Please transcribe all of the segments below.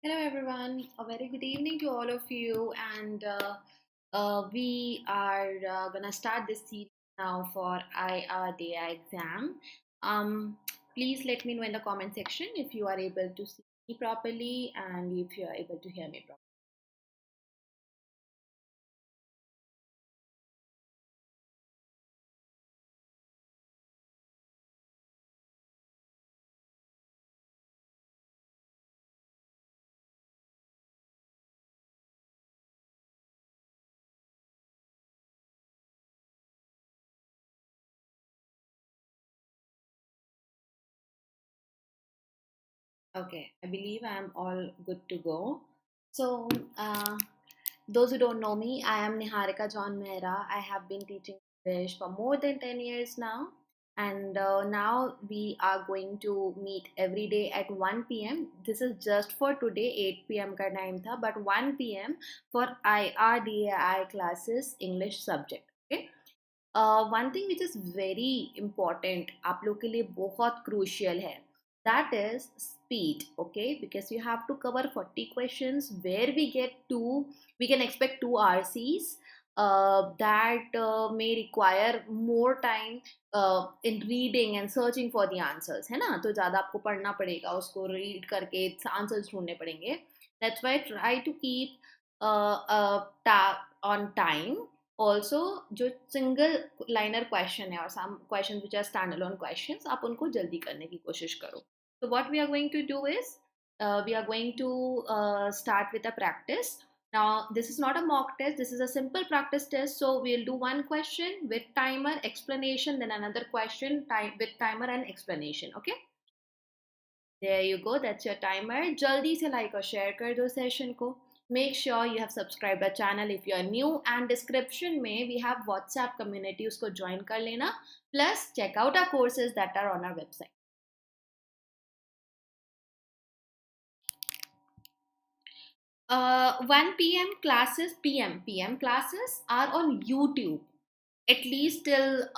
Hello, everyone. A very good evening to all of you. We are gonna start this series now for IRDAI exam. Um, Please let me know in the comment section if you are able to see me properly and if you are able to hear me properly. Okay, I believe I'm all good to go. So, uh, those who don't know me, I am Niharika John Mehra. I have been teaching English for more than 10 years now. And now we are going to meet every day at 1 p.m. This is just for today, 8 p.m. ka time tha, but 1 p.m. for IRDAI classes English subject. Okay. One thing which is very important आप लोग के लिए बहुत crucial है, that is speed. Okay, because you have to cover 40 questions where we can expect two RCs that may require more time in reading and searching for the answers, है ना? तो ज़्यादा आपको पढ़ना पड़ेगा, उसको read करके answers ढूंढने पड़ेंगे. That's why try to keep on time. Also जो सिंगल लाइनर क्वेश्चन है और some question which are stand alone question आप उनको जल्दी करने की कोशिश करो. तो what we are going to do is we are going to start with a practice. Now this is not a mock test, this is a simple practice test, so we'll do one question with timer, explanation, then another question with timer and explanation. Okay, there you go, that's your timer. jaldi se like और share कर दो session को. Make sure you have subscribed our channel if you are new, and description में we have WhatsApp community, उसको join कर लेना. Plus check out our courses that are on our website. 1 p.m. classes, PM classes are on YouTube at least till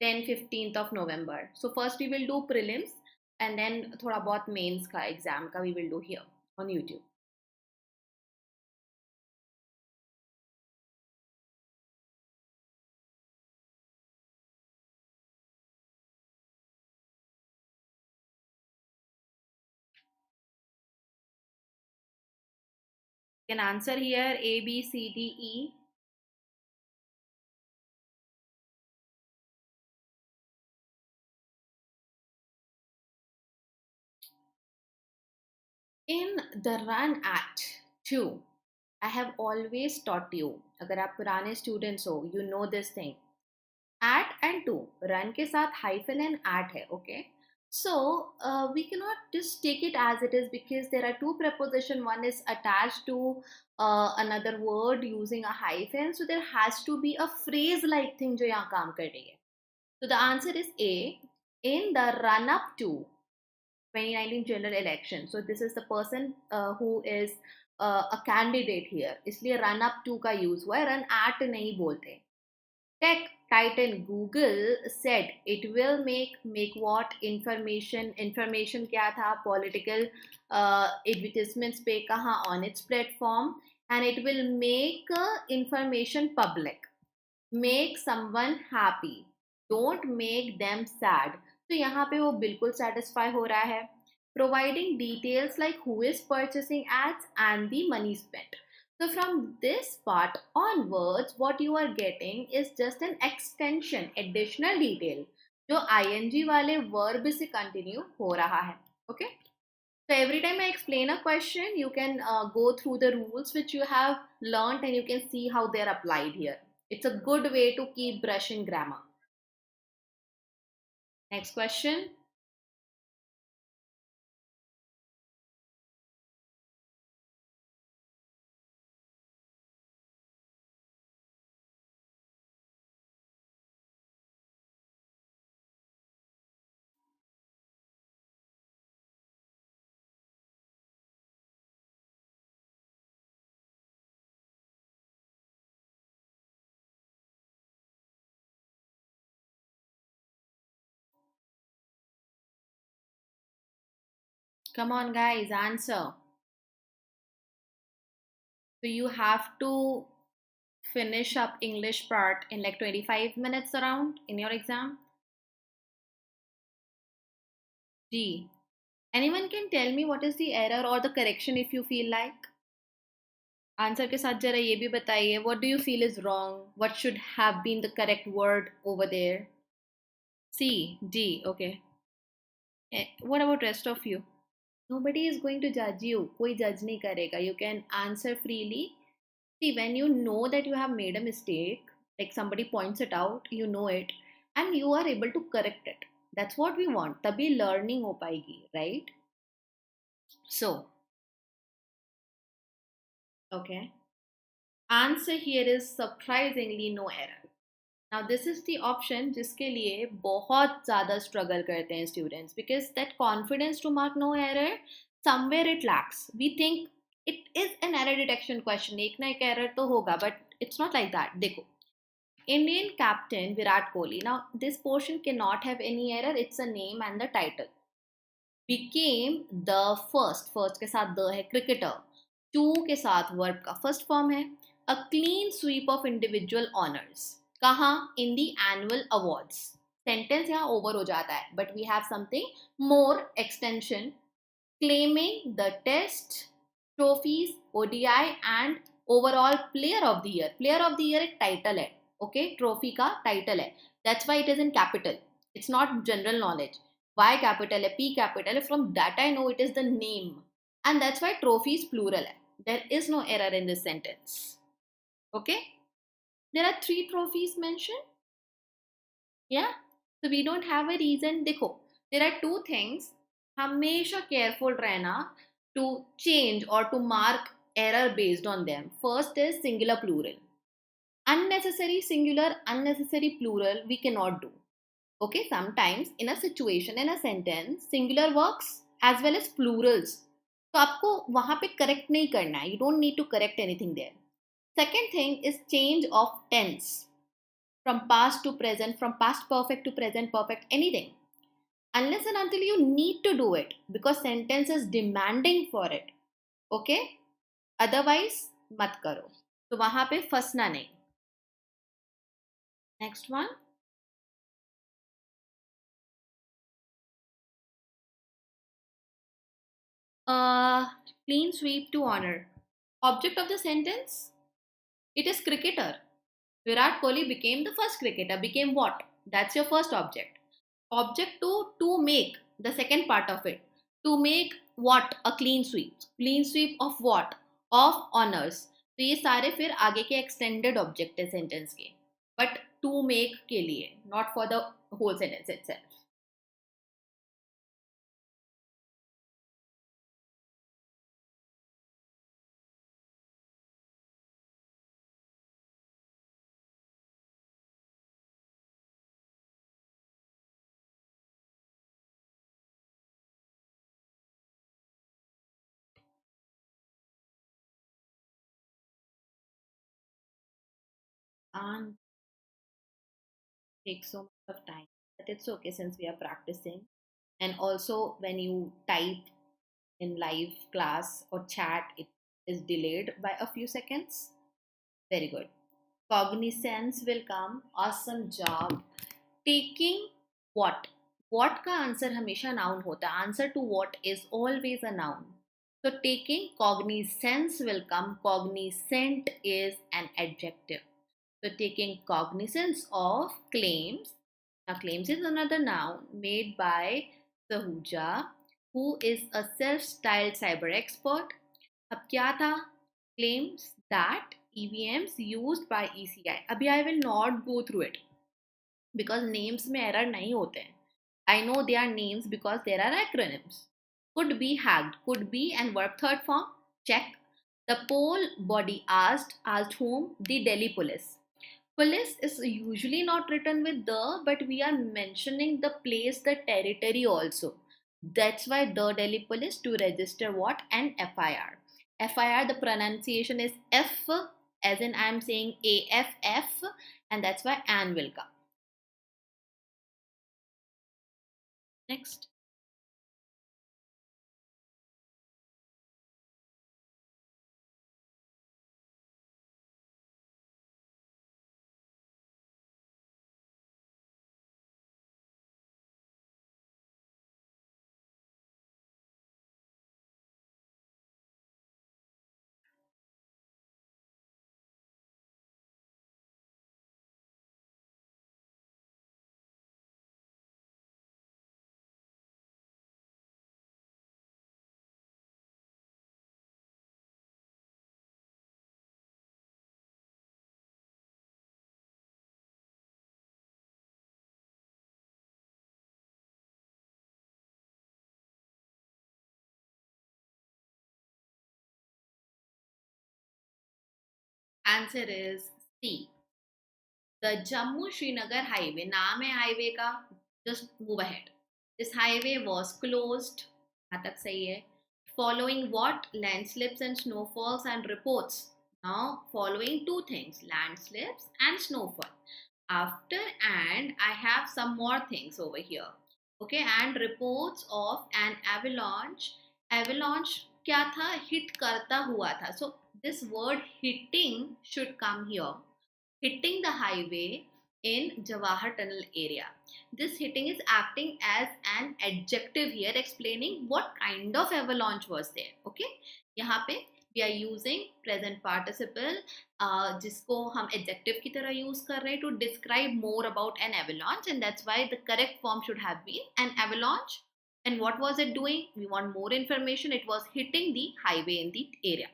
10-15th of November. So first we will do prelims and then थोड़ा बहुत mains का exam का we will do here on YouTube. You can answer here A, B, C, D, E. In the Run Act 2, I have always taught you, अगर आप पुराने students हो, you know this thing. At and to, run के साथ hyphen and at है, okay? So we cannot just take it as it is because there are two preposition. One is attached to another word using a hyphen. So there has to be a phrase-like thing जो यहाँ काम कर रही है. So the answer is A. In the run-up to 2019 general election. So this is the person who is a candidate here. इसलिए run up to का use हुआ है, run at नहीं बोलते. Tech titan Google said it will make what information क्या था political advertisements पे कहाँ on its platform, and it will make information public. Make someone happy, don't make them sad. तो यहाँ पे वो बिल्कुल satisfy हो रहा है. Providing details like who is purchasing ads and the money spent. So from this part onwards, what you are getting is just an extension, additional detail जो ing वाले verb से continue हो रहा है. Okay. So every time I explain a question, you can go through the rules which you have learned and you can see how they are applied here. It's a good way to keep brushing grammar. Next question. Come on, guys, answer. So you have to finish up English part in like 25 minutes around in your exam. D. Anyone can tell me what is the error or the correction if you feel like? Answer के साथ जरा ये भी बताइए, what do you feel is wrong? What should have been the correct word over there? C, D, okay. What about rest of you? Nobody is going to judge you. कोई judge नहीं करेगा. You can answer freely. See, when you know that you have made a mistake, like somebody points it out, you know it, and you are able to correct it. That's what we want. तभी learning हो पाएगी, right? So, okay. Answer here is surprisingly no error. Now this is the option जिसके लिए बहुत ज़्यादा struggle करते हैं students, because that confidence to mark no error, somewhere it lacks. We think it is an error detection question, एक ना एक error तो होगा, but it's not like that. देखो, Indian captain Virat Kohli, now this portion cannot have any error, it's a name and the title. Became the first के साथ the है cricketer, to के साथ verb का first form है, a clean sweep of individual honors. कहाँ? In the annual awards. Sentence यहाँ over हो जाता है, but we have something more extension, claiming the test, trophies, ODI and overall player of the year. Player of the year एक title है, okay? Trophy का title है. That's why it is in capital. It's not general knowledge. Y capital है, P capital है. From that I know it is the name, and that's why trophy is plural है. There is no error in this sentence. Okay? There are 3 trophies mentioned. Yeah? So we don't have a reason. देखो, there are 2 things. हमेशा careful रहना to change or to mark error based on them. First is singular plural. Unnecessary singular, unnecessary plural we cannot do. Okay, sometimes in a situation, in a sentence, singular works as well as plurals. तो आपको वहाँ पे correct नहीं करना है. You don't need to correct anything there. Second thing is change of tense. From past to present, from past perfect to present perfect, anything. Unless and until you need to do it because sentence is demanding for it. Okay? Otherwise, mat karo. So वहाँ पे फंसना नहीं. Next one. Clean sweep to honor. Object of the sentence? It is cricketer. Virat Kohli became the first cricketer. Became what? That's your first object. Object to make, the second part of it. To make what? A clean sweep. Clean sweep of what? Of honors. तो ये सारे फिर आगे के extended object है sentence के. But to make के लिए, not for the whole sentence itself. And take so much of time, but it's okay since we are practicing. And also when you type in live class or chat, it is delayed by a few seconds. Very good. Cognizance will come. Awesome job. Taking what? What का answer हमेशा noun होता है. Answer to what is always a noun. So taking cognizance will come. Cognizant is an adjective. So taking cognizance of claims. Now claims is another noun made by Sahuja, who is a self-styled cyber expert. अब क्या था? Claims that EVMs used by ECI. अभी I will not go through it because names में error नहीं होते हैं. I know they are names because there are acronyms. Could be hacked, could be and verb third form. Check. The poll body asked whom? The Delhi police. Police is usually not written with the, but we are mentioning the place, the territory also. That's why the Delhi police to register what? An FIR. FIR, the pronunciation is F, as in I am saying AFF, and that's why an will come. Next. Answer is C. The Jammu Srinagar highway, नाम है highway का, just move ahead. This highway was closed, यहाँ तक सही है. Following what? Landslips and snowfalls and reports. Now, following two things, landslips and snowfall. After and, I have some more things over here. Okay, and reports of an avalanche. Avalanche क्या था? Hit करता हुआ था. So, this word hitting should come here. Hitting the highway in Jawahar Tunnel area. This hitting is acting as an adjective here, explaining what kind of avalanche was there. Okay, यहाँ पे we are using present participle, जिसको हम adjective की तरह use कर रहे हैं to describe more about an avalanche, and that's why the correct form should have been an avalanche. And what was it doing? We want more information. It was hitting the highway in the area.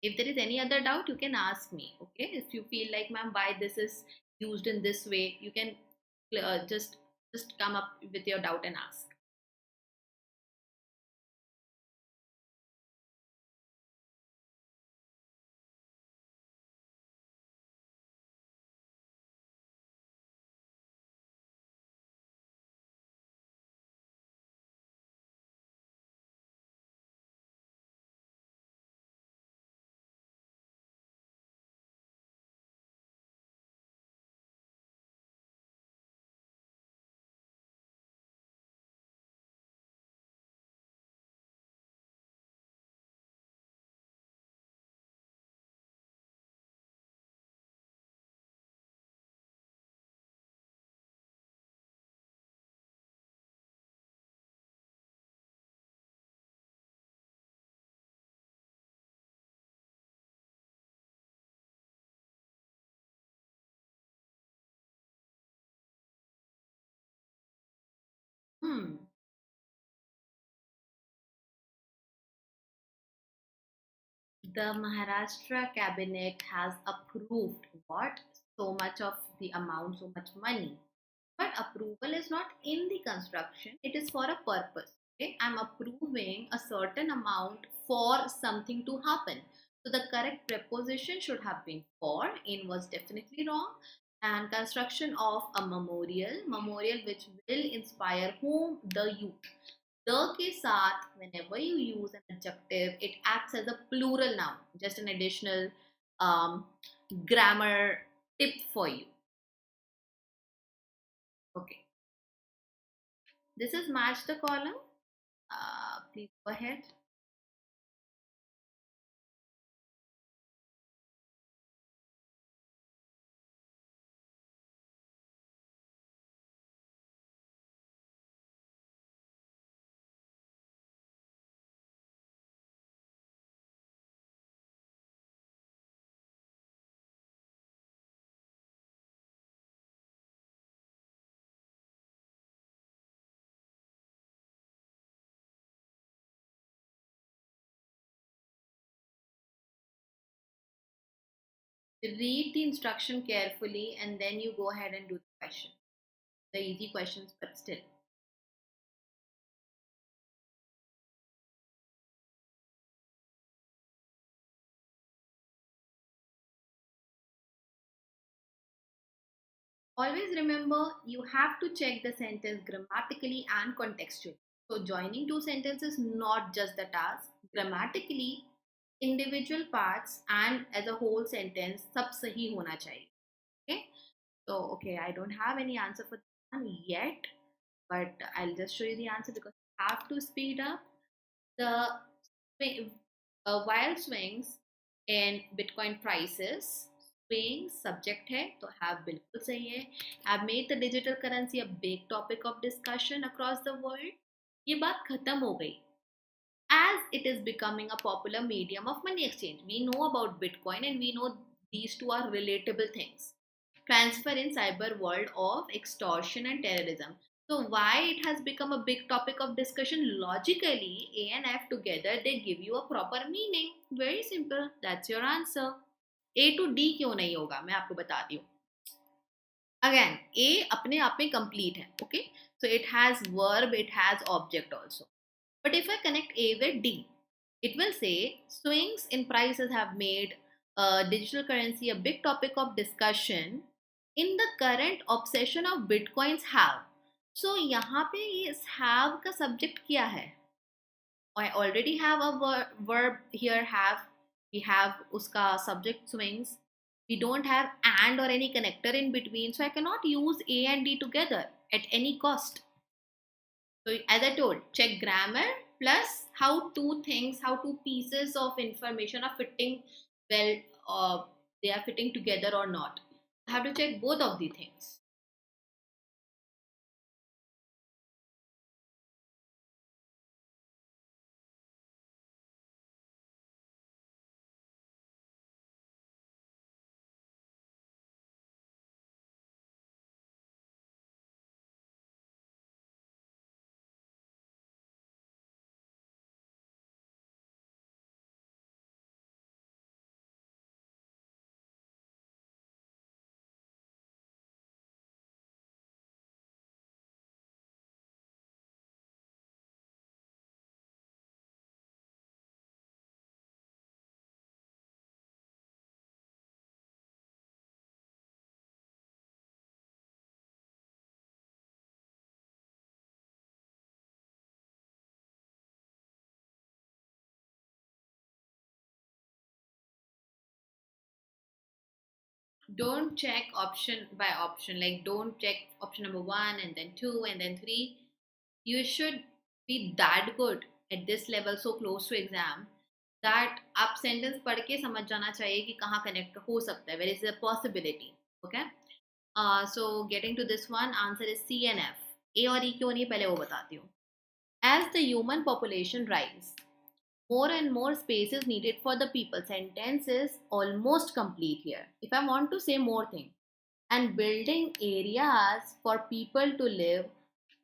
If there is any other doubt, you can ask me. Okay, if you feel like, ma'am, why this is used in this way, you can just come up with your doubt and ask. Hmm. The Maharashtra cabinet has approved what? So much of the amount, so much money. But approval is not in the construction, it is for a purpose. Okay? I'm approving a certain amount for something to happen. So the correct preposition should have been for, in was definitely wrong. And construction of a memorial which will inspire whom? The youth. The के साथ whenever you use an adjective, it acts as a plural noun. Just an additional um, grammar tip for you. Okay. This is match the column. Please go ahead. Read the instruction carefully and then you go ahead and do the question. The easy questions, but still. Always remember, you have to check the sentence grammatically and contextually. So joining two sentences, not just the task. Grammatically, individual parts and as a whole sentence, सब सही होना चाहिए. Okay. So okay, I don't have any answer for this one yet, but I'll just show you the answer because I have to speed up. The wild swings in Bitcoin prices. Swings subject है तो have बिल्कुल सही है. Have made the digital currency a big topic of discussion across the world. ये बात खत्म हो गई. As it is becoming a popular medium of money exchange. We know about Bitcoin and we know these two are relatable things. Transfer in cyber world of extortion and terrorism. So why it has become a big topic of discussion? Logically, A and F together, they give you a proper meaning. Very simple. That's your answer. A to D क्यों नहीं होगा मैं आपको बताती हूँ. Again, A अपने आप में complete है. Okay, so it has verb, it has object also. But if I connect A with D, It will say swings in prices have made digital currency a big topic of discussion in the current obsession of bitcoins have. So यहाँ पे इस have का subject क्या है? I already have a verb here have. We have uska subject swings. We don't have and or any connector in between. So I cannot use A and D together at any cost. So as I told, check grammar plus how two things, how two pieces of information are fitting well, they are fitting together or not. I have to check both of the things. Don't check option by option, like don't check option number one and then two and then three. You should be that good at this level, so close to exam, that आप sentence पढ़ के समझ जाना चाहिए कि कहाँ connect हो सकता है, where is the possibility. Okay, so getting to this one, answer is C and F. A और E क्यों नहीं, पहले वो बताती हूँ. As the human population rise, more and more space is needed for the people. Sentence is almost complete here. If I want to say more thing, and building areas for people to live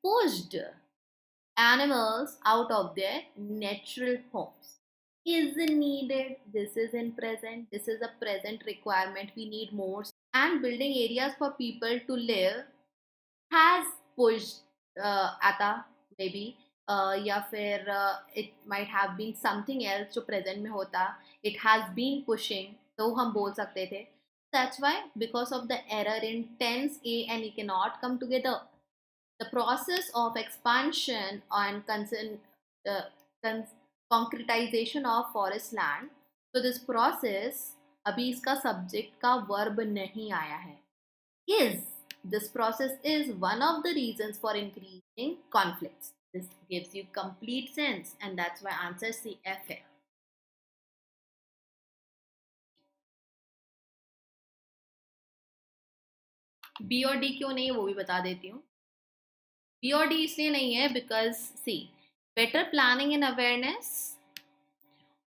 pushed animals out of their natural homes is needed. This is in present. This is a present requirement. We need more. And building areas for people to live has pushed आता maybe या फिर it might have been something else जो present में होता. It has been pushing, तो हम बोल सकते थे. That's why, because of the error in tense A and E cannot come together, the process of expansion and uh, cons- concretization of forest land. So this process, अभी इसका subject का verb नहीं आया है. Is this process is one of the reasons for increasing conflicts. This gives you complete sense, and that's why answer C F है. B और D क्यों नहीं है वो भी बता देती हूँ. B और D इसलिए नहीं है because see, better planning and awareness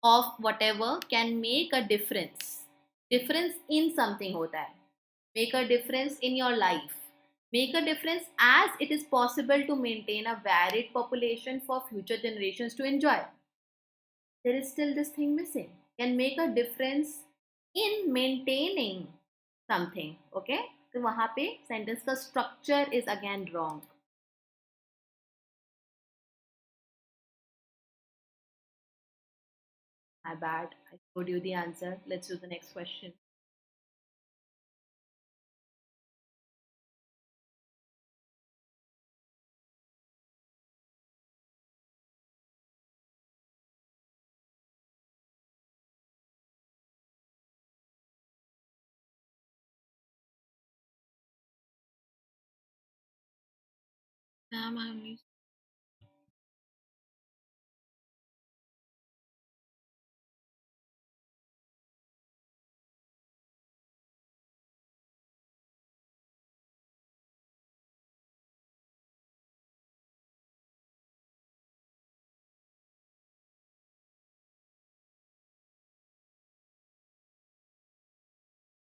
of whatever can make a difference. Difference in something होता है. Make a difference in your life. Make a difference as it is possible to maintain a varied population for future generations to enjoy. There is still this thing missing. Can make a difference in maintaining something. Okay? तो वहाँ पे sentence का structure is again wrong. My bad. I told you the answer. Let's do the next question. Ma'am, I'm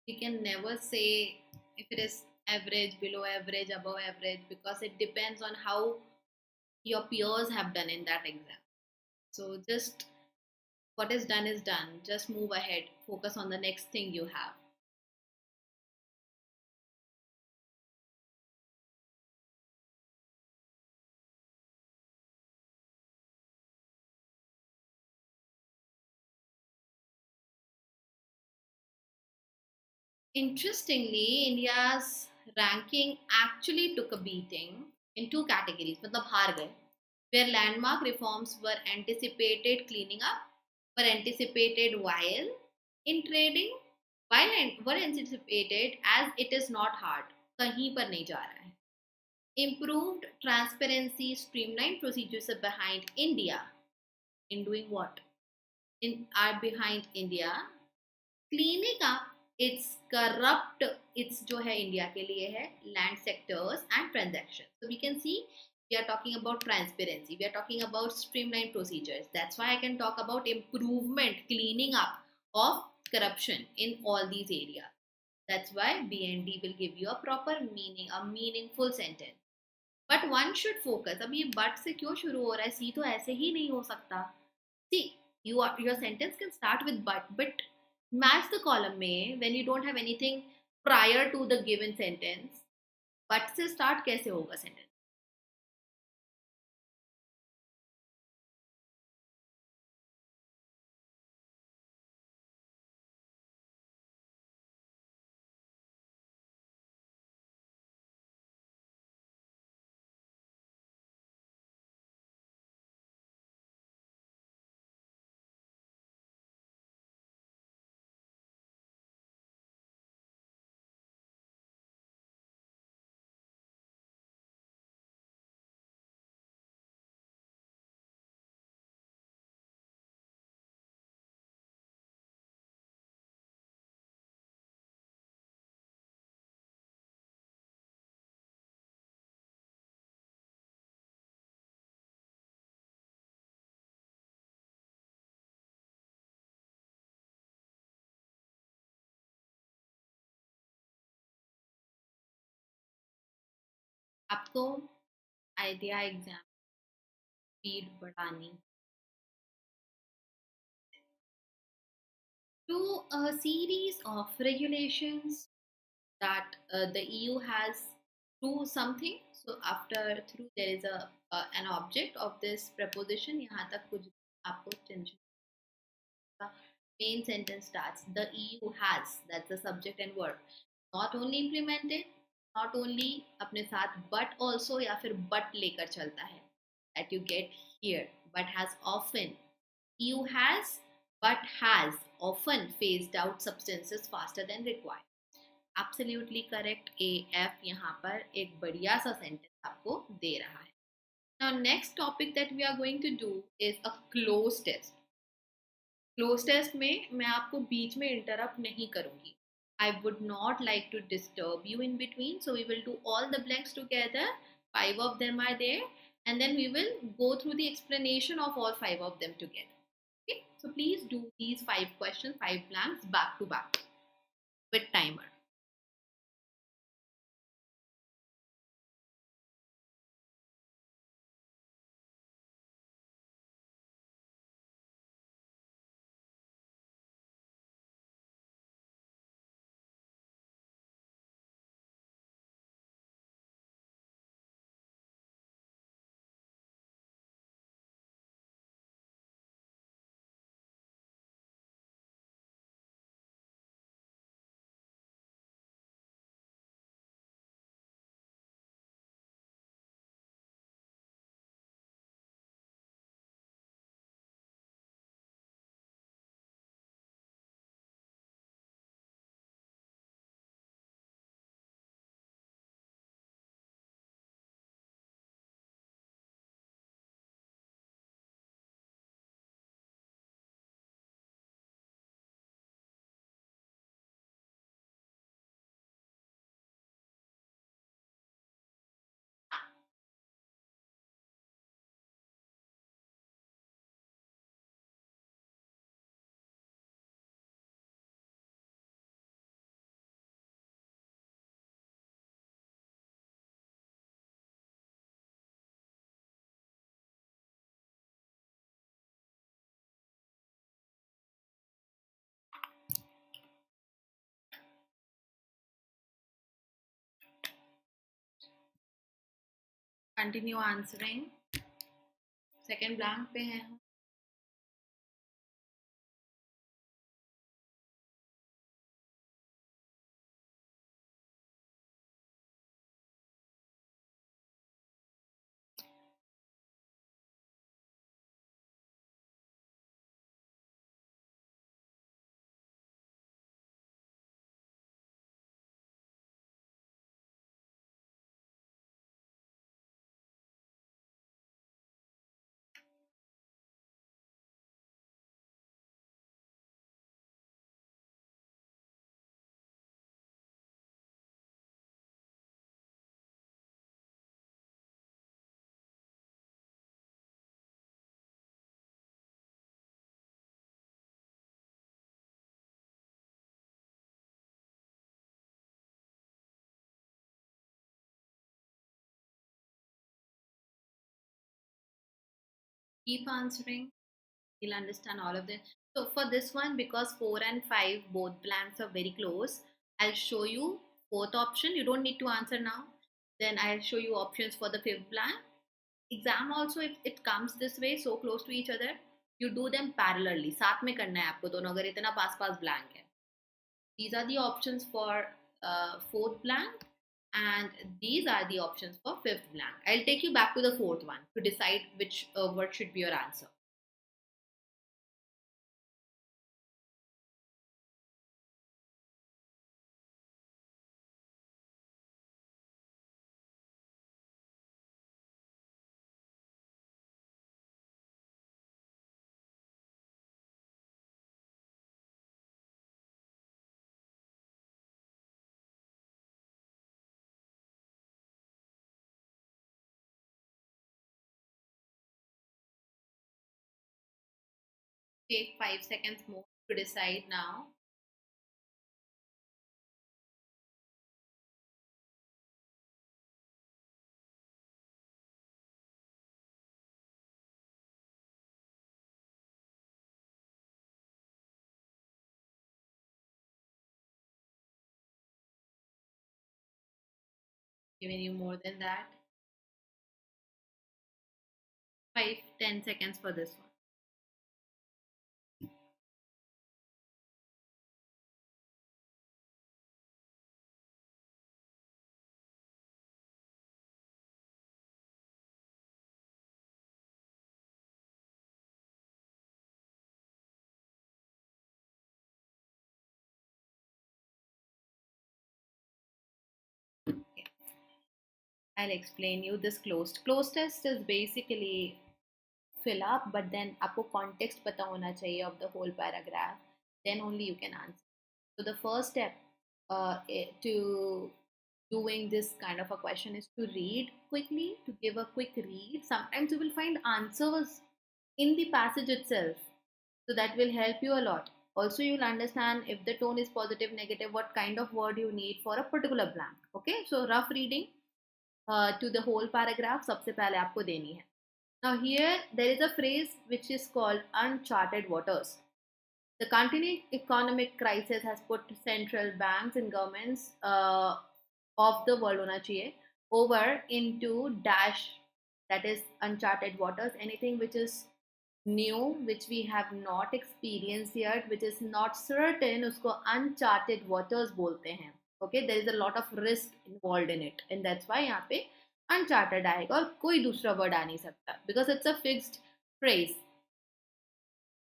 we can never say if it is average, below average, above average, because it depends on how your peers have done in that exam. So just what is done is done. Just move ahead. Focus on the next thing you have. Interestingly, India's ranking actually took a beating in two categories, मतलब हार गए, where landmark reforms were anticipated cleaning up, were anticipated while in trading, were anticipated as it is not hard, कहीं पर नहीं जा रहा है. Improved transparency, streamlined procedures are behind India. In doing what? Are behind India cleaning up its corrupt, its जो है India के लिए है land sectors and transactions. So we can see we are talking about transparency, we are talking about streamlined procedures. That's why I can talk about improvement, cleaning up of corruption in all these areas. That's why BND will give you a proper meaning, a meaningful sentence. But one should focus. अब ये but से क्यों शुरू हो रहा है? सी तो ऐसे ही नहीं हो सकता. See, your sentence can start with but match the column में when you don't have anything prior to the given sentence. But से start कैसे होगा sentence? आपको आइडिया एग्जाम स्पीड बढ़ानी to a series of regulations that the EU has through something. So after through there is a an object of this preposition. यहाँ तक कुछ आपको tension. Main sentence starts. The EU has. That's the subject and verb. Not only implemented, not only अपने साथ, but also या फिर but लेकर चलता है. That you get here. But has often. EU has, but has often phased out substances faster than required. Absolutely correct. AF यहाँ पर एक बढ़िया सा sentence आपको दे रहा है. Now next topic that we are going to do is a cloze test. Cloze test में मैं आपको बीच में इंटरप्ट नहीं करूंगी. I would not like to disturb you in between, so we will do all the blanks together. 5 of them are there, and then we will go through the explanation of all 5 of them together. Okay, so please do these 5 questions, 5 blanks back to back with timer. Continue answering. Second blank पे है. Keep answering. You'll understand all of this. So for this one, because 4 and 5 both blanks are very close, I'll show you fourth option. You don't need to answer now. Then I'll show you options for the fifth blank. Exam also, if it comes this way, so close to each other, you do them parallelly. साथ में करना है आपको दोनों, अगर इतना पास पास blank है. These are the options for fourth blank, and these are the options for fifth blank. I'll take you back to the fourth one to decide which what should be your answer. Take 5 seconds more to decide now. Giving you more than that. 5-10 seconds for this one. Okay. I'll explain you this closed. Closed test is basically fill up, but then आपको context पता होना चाहिए of the whole paragraph. Then only you can answer. So the first step to doing this kind of a question is to read quickly, to give a quick read. Sometimes you will find answers in the passage itself. So that will help you a lot. Also, you'll understand if the tone is positive, negative, what kind of word you need for a particular blank. Okay, so rough reading to the whole paragraph सबसे पहले आपको देनी है. Now here there is a phrase which is called uncharted waters. The continuing economic crisis has put central banks and governments of the world होना चाहिए over into dash, that is uncharted waters. Anything which is new, which we have not experienced yet, which is not certain, उसको uncharted waters बोलते हैं. Okay, there is a lot of risk involved in it, and that's why यहाँ पे uncharted आएगा और कोई दूसरा word आ नहीं सकता, because it's a fixed phrase.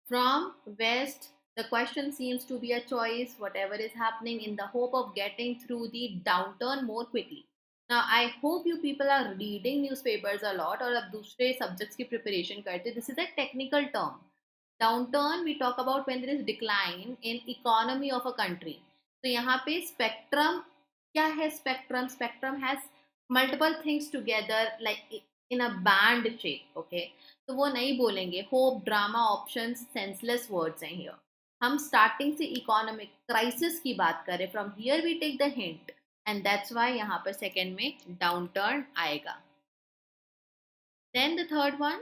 From west, the question seems to be a choice, whatever is happening, in the hope of getting through the downturn more quickly. Now, I hope you people are reading newspapers a lot और अब दूसरे subjects की preparation करते. This is a technical term. Downturn we talk about when there is decline in economy of a country. तो यहाँ पे spectrum क्या है? Spectrum has multiple things together like in a band shape. Okay, तो वो नहीं बोलेंगे. Hope, drama, options senseless words हैं हियर. हम स्टार्टिंग से इकोनॉमिक क्राइसिस की बात करें. From here we take the hint, and that's why यहाँ पर सेकंड में डाउन टर्न आएगा. Then the third one,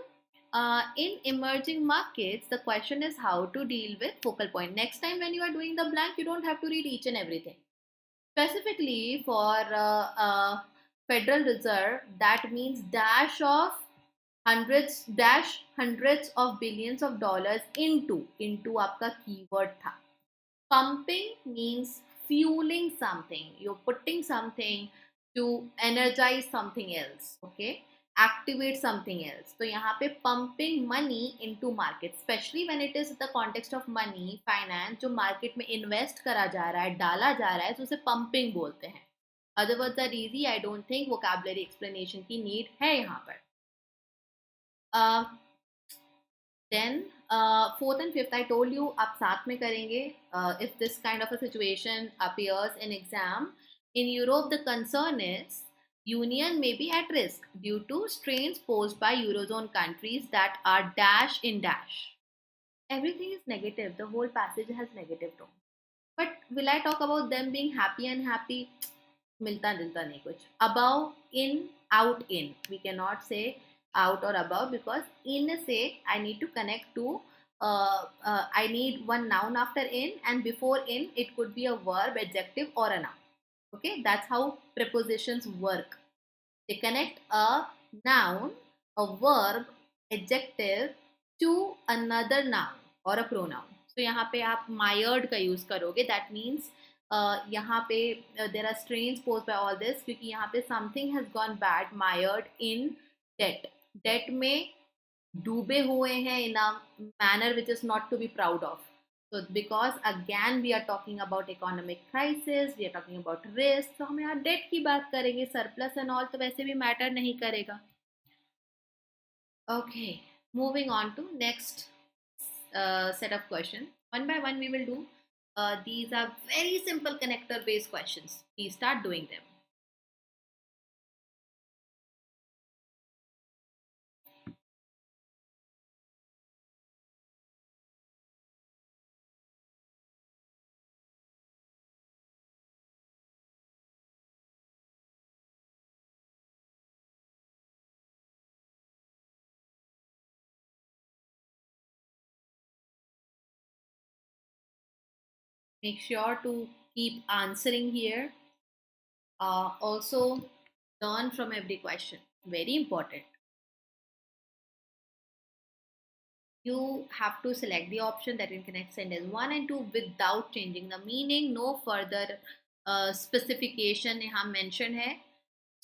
in emerging markets, the question is how to deal with focal point. Next time when you are doing the blank, you don't have to read each and everything. Specifically for Federal Reserve, that means hundreds of billions of dollars into आपका keyword था. Pumping means fueling something. You're putting something to energize something else. Okay, activate something else. तो यहाँ पे pumping money into market, especially when it is the context of money, finance, जो market में invest करा जा रहा है, डाला जा रहा है, तो उसे pumping बोलते हैं. Other words are easy. I don't think vocabulary explanation की need है यहाँ पर. Then fourth and fifth I told you आप साथ में करेंगे. If this kind of a situation appears in exam. In Europe, the concern is union may be at risk due to strains posed by eurozone countries that are dash in dash. Everything is negative. The whole passage has negative tone. But will I talk about them being happy and happy? मिलता जुलता नहीं कुछ. Above, in, out, in. We cannot say out or above, because in say I need to connect to I need one noun after in, and before in it could be a verb, adjective, or a noun. Okay, that's how prepositions work. They connect a noun, a verb, adjective to another noun or a pronoun. So यहाँ पे आप mired का use करोगे. That means यहाँ पे there are strains posed by all this, क्योंकि यहाँ पे something has gone bad, mired in debt. Debt में डूबे हुए हैं in a manner which is not to be proud of. So because again we are talking about economic crisis, we are talking about risk, so हम यहाँ debt की बात करेंगे, surplus and all तो वैसे भी matter नहीं करेगा. Okay, moving on to next set of questions. One by one we will do. These are very simple connector based questions. Please start doing them. Make sure to keep answering here. Also learn from every question. Very important. You have to select the option that can connect sentence 1 and 2 without changing the meaning. No further specification यहाँ mention है.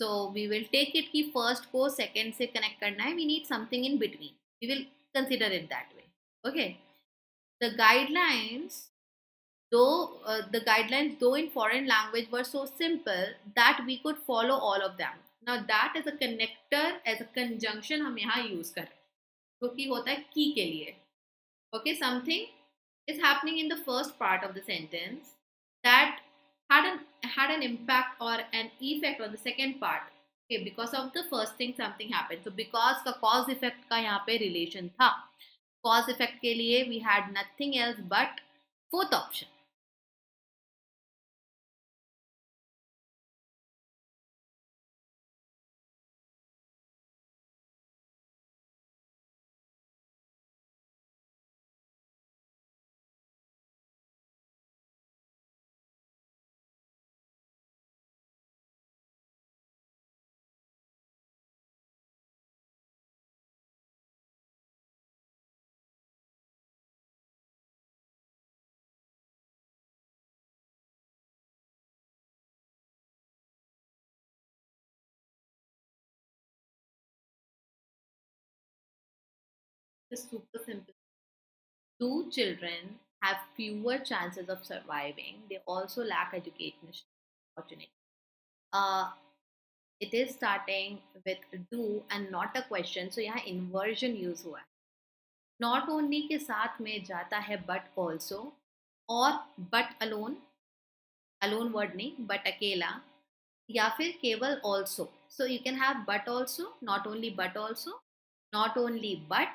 So we will take it कि first को second से connect करना है. We need something in between. We will consider it that way. Okay. The guidelines, though in foreign language were so simple that we could follow all of them. Now that as a connector, as a conjunction हम यहाँ use कर रहे हैं, क्योंकि होता है की के लिए. Okay, something is happening in the first part of the sentence that had an impact or an effect on the second part. Okay, because of the first thing something happened. So because का cause effect का यहाँ पे relation था. Cause effect के लिए we had nothing else but fourth option. It's super simple. Do children have fewer chances of surviving? They also lack educational opportunity. Uh, it is starting with do and not a question. So यहाँ inversion use हुआ है. Not only के साथ में जाता है but also, और but alone, alone word नहीं, but अकेला, या फिर केवल also. So you can have but also, not only but also, not only but,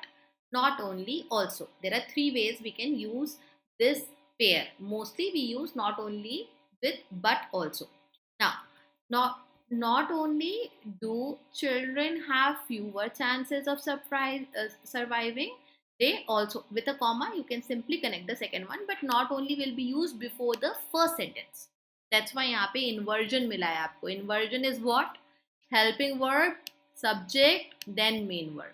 not only also. There are three ways we can use this pair. Mostly we use not only with but also. Now, not only do children have fewer chances of surviving, they also, with a comma you can simply connect the second one, but not only will be used before the first sentence. That's why यहाँ पे inversion मिला है आपको. Inversion is what? Helping verb, subject, then main verb.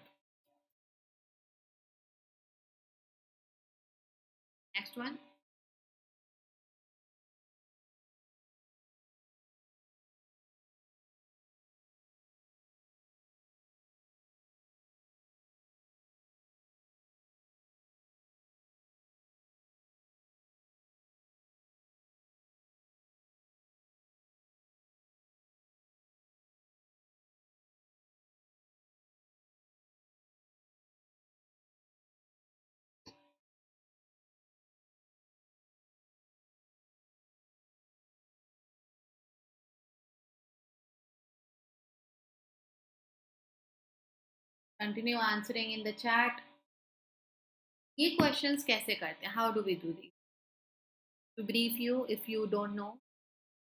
Next one. Continue answering in the chat. ये questions कैसे करते हैं? How do we do these? To brief you, if you don't know,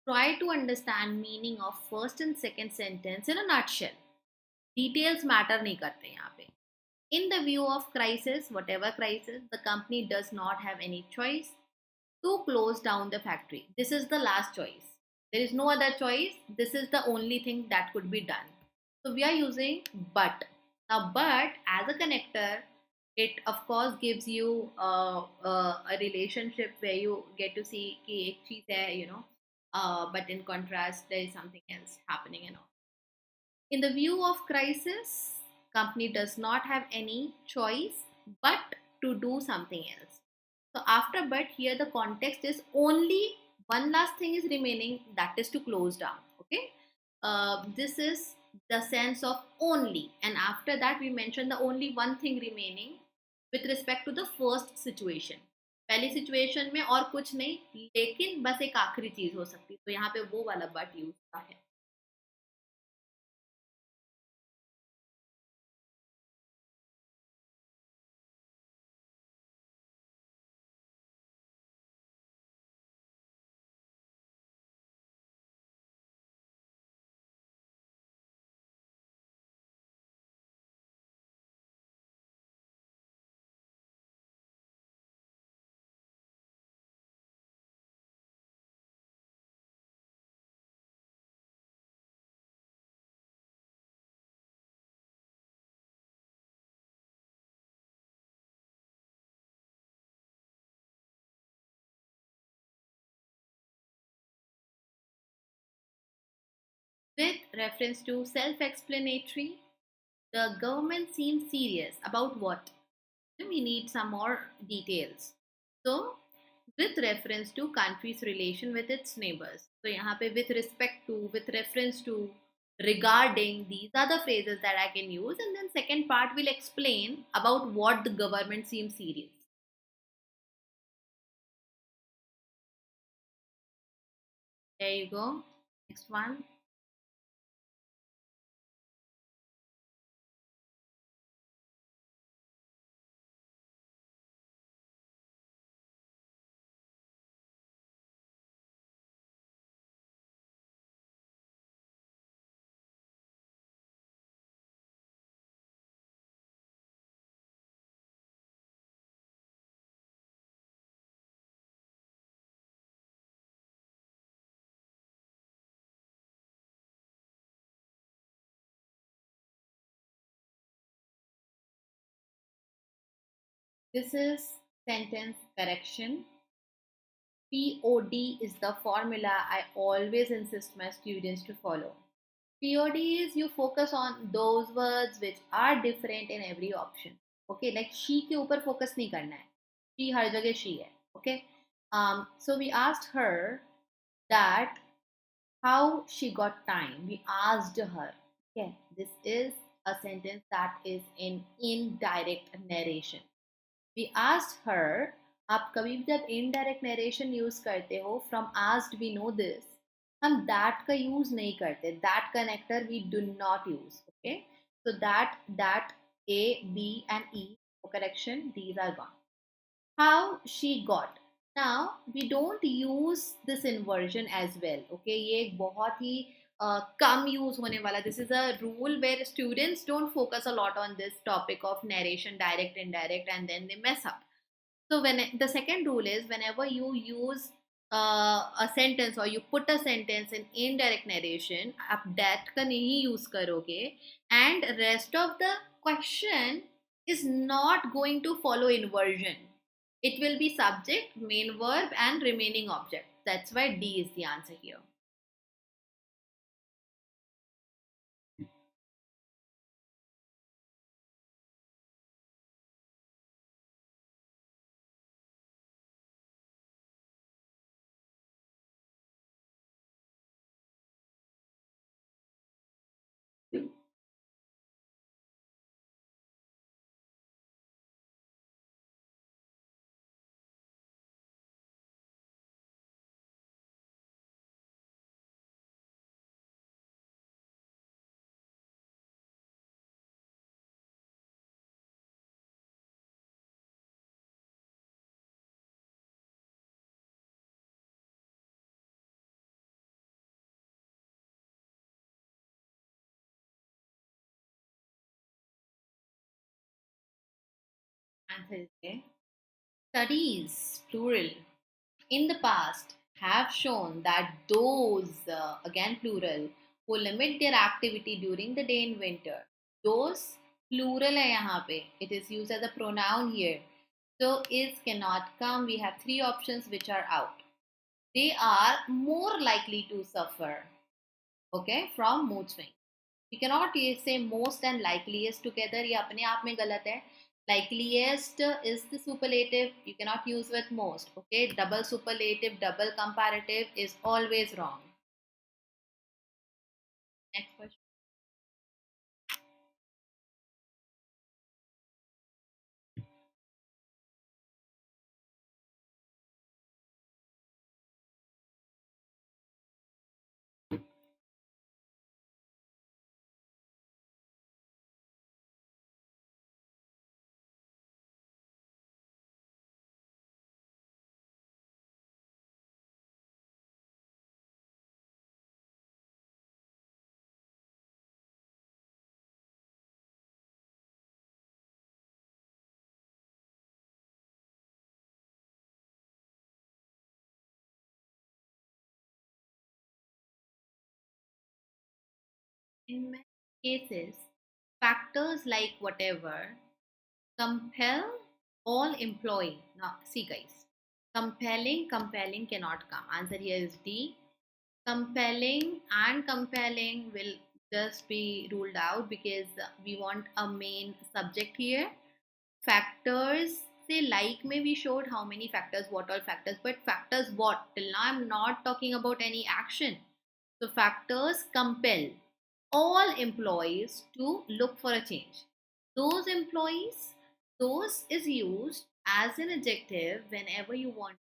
try to understand meaning of first and second sentence in a nutshell. Details matter नहीं करते यहाँ पे. In the view of crisis, whatever crisis, the company does not have any choice to close down the factory. This is the last choice. There is no other choice. This is the only thing that could be done. So we are using but. Now, but as a connector, it of course gives you a relationship where you get to see कि एक चीज है, but in contrast there is something else happening and all. In the view of crisis, company does not have any choice but to do something else. So after but, here the context is only one last thing is remaining, that is to close down. Okay, this is the sense of only, and after that we mention the only one thing remaining with respect to the first situation. पहली situation में और कुछ नहीं लेकिन बस एक आखिरी चीज हो सकती है, तो यहाँ पे वो वाला बट यूज का है. With reference to self explanatory, the government seems serious about what? We need some more details. So, with reference to country's relation with its neighbors. So, यहाँ पे with respect to, with reference to, regarding, these are the phrases that I can use, and then second part will explain about what the government seems serious. There you go. Next one. This is sentence correction. POD is the formula I always insist my students to follow. POD is you focus on those words which are different in every option. Okay, like she के ऊपर focus नहीं करना है. She हर जगह she है. Okay. So we asked her that how she got time. We asked her. Okay, this is a sentence that is in indirect narration. We asked her. आप कभी भी जब इनडायरेक्ट नरेशन यूज करते हो from asked we know this, हम that का use नहीं करते. That connector we do not use. Okay, so that A B and E for correction these are gone. How she got. Now we don't use this inversion as well. Okay, ये एक बहुत ही कम use होने वाला. This is a rule where students don't focus a lot on this topic of narration, direct indirect, and then they mess up. So when the second rule is whenever you use a sentence or you put a sentence in indirect narration, आप that का नहीं use करोगे, and rest of the question is not going to follow inversion. It will be subject, main verb, and remaining object. That's why D is the answer here. Answer is A. Studies, plural, in the past have shown that those, again plural, who limit their activity during the day in winter, those plural है यहाँ पे, it is used as a pronoun here. So is cannot come. We have three options which are out. They are more likely to suffer, okay, from mood swing. We cannot say most and likeliest together. ये अपने आप में गलत है. Likeliest is the superlative. You cannot use with most. Okay, double superlative, double comparative is always wrong. Next question. In many cases, factors like whatever compel all employee. Now, see guys, compelling cannot come. Answer here is D. Compelling and compelling will just be ruled out because we want a main subject here. Factors, say like may we showed how many factors, what all factors, but factors what? Till now I'm not talking about any action. So factors compel all employees to look for a change. Those employees, those is used as an adjective whenever you want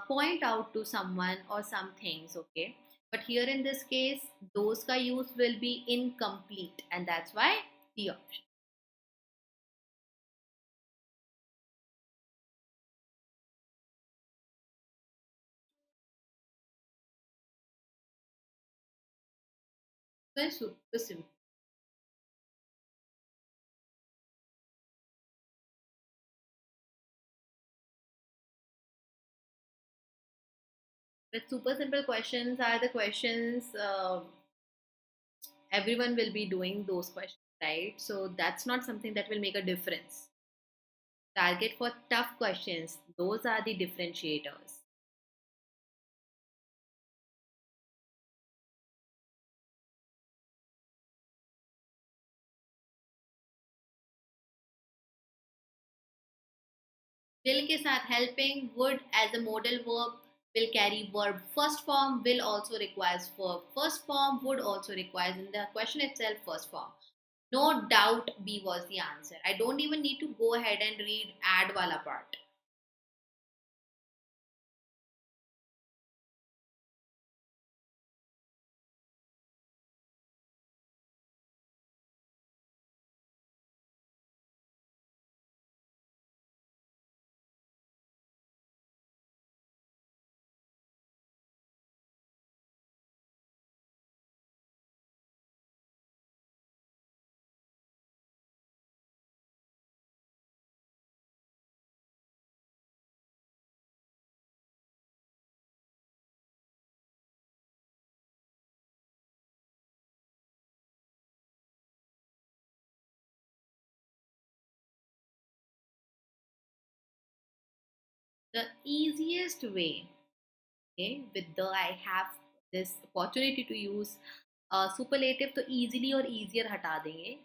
point out to someone or some things, okay? But here in this case, those ka use will be incomplete, and that's why the option. So it's super simple. The super simple questions are the questions everyone will be doing those questions, right? So that's not something that will make a difference. Target for tough questions, those are the differentiators. Will के साथ helping, would as a modal verb will carry verb first form, will also requires verb first form, would also requires in the question itself first form. No doubt B was the answer. I don't even need to go ahead and read add wala part. The easiest way, okay, with the I have this opportunity to use superlative तो easily or easier हटा देंगे.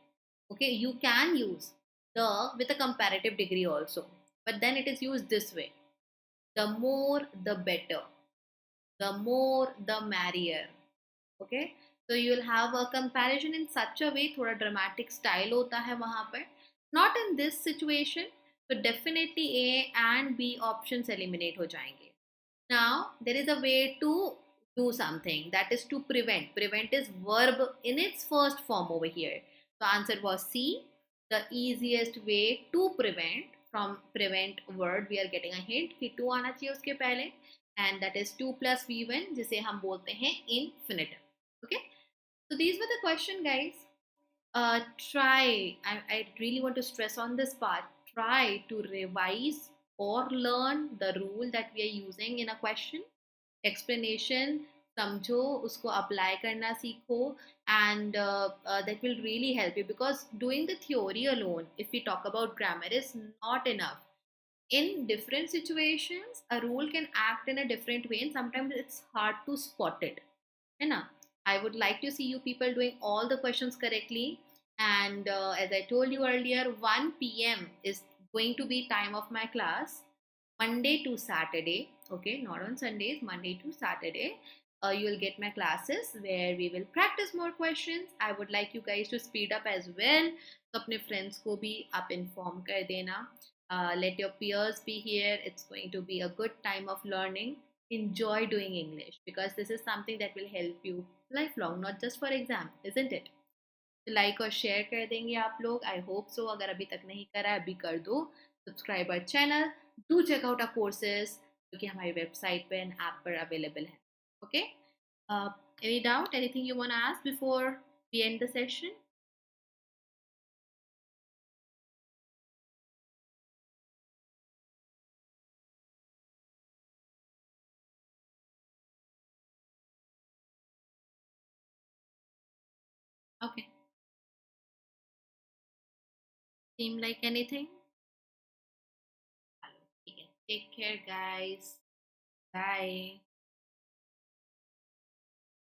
Okay, you can use the with a comparative degree also, but then it is used this way: the more the better, the more the merrier. Okay, so you'll have a comparison in such a way, थोड़ा dramatic style होता है वहाँ पर. Not in this situation, so definitely A and B options eliminate हो जाएंगे. Now, there is a way to do something, that is to prevent. Prevent is verb in its first form over here. So, answer was C. The easiest way to prevent, from prevent word we are getting a hint कि to आना चाहिए उसके पहले, and that is 2 plus V1 जिसे हम बोलते हैं infinitive. Okay. So, these were the question, guys. Try, I really want to stress on this part. try to revise or learn the rule that we are using in a question. Explanation समझो, उसको apply करना सीखो, and that will really help you, because doing the theory alone, if we talk about grammar, is not enough. In different situations a rule can act in a different way, and sometimes it's hard to spot it, है ना? I would like to see you people doing all the questions correctly. And as I told you earlier, 1 p.m. is going to be time of my class, Monday to Saturday. Okay, not on Sundays, Monday to Saturday. You will get my classes where we will practice more questions. I would like you guys to speed up as well. तो अपने friends को भी आप inform कर देना. Let your peers be here. It's going to be a good time of learning. Enjoy doing English, because this is something that will help you lifelong, not just for exam, isn't it? Like और share कर देंगे आप लोग, I hope so. अगर अभी तक नहीं करा है अभी कर दो. Subscribe our channel, do check out our courses जो कि हमारी वेबसाइट पे एंड ऐप पर अवेलेबल है. Okay, any doubt, anything you want to ask before we end the session? Okay, seem like anything? ठीक है, टेक केयर गाइस, बाय.